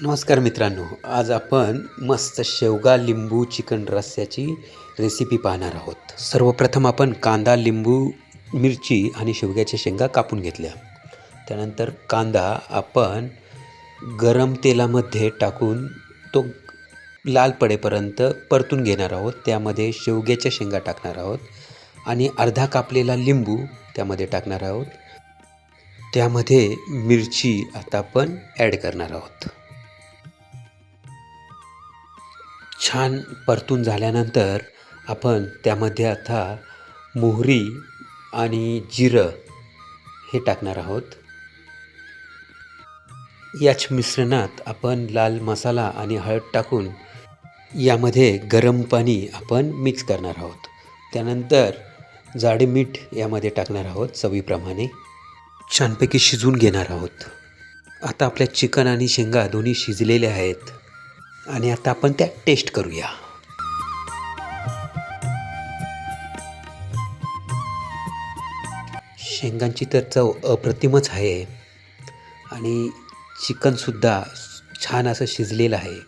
नमस्कार मित्रांनो, आज आपण मस्त शेवगा लिंबू चिकन रस्स्याची रेसिपी पाहणार आहोत. सर्वप्रथम आपण कांदा, लिंबू, मिरची आणि शेवग्याच्या शेंगा कापून घेतल्या. त्यानंतर कांदा आपण गरम तेलामध्ये टाकून तो लाल पडेपर्यंत परतून घेणार आहोत. त्यामध्ये शेवग्याच्या शेंगा टाकणार आहोत आणि अर्धा कापलेला लिंबू त्यामध्ये टाकणार आहोत. त्यामध्ये मिरची आता आपण ॲड करणार आहोत. छान परतून झाल्यानंतर आपण त्यामध्ये आता मोहरी आणि जिरं हे टाकणार आहोत. याच मिश्रणात आपण लाल मसाला आणि हळद टाकून यामध्ये गरम पाणी आपण मिक्स करणार आहोत. त्यानंतर जाडे मीठ यामध्ये टाकणार आहोत चवीप्रमाणे. छानपैकी शिजवून घेणार आहोत. आता आपल्या चिकन आणि शेंगा दोन्ही शिजलेले आहेत आणि आता आपण त्या टेस्ट करूया. शेंगांची तर चव अप्रतिमच आहे आणि चिकनसुद्धा छान असं शिजलेलं आहे.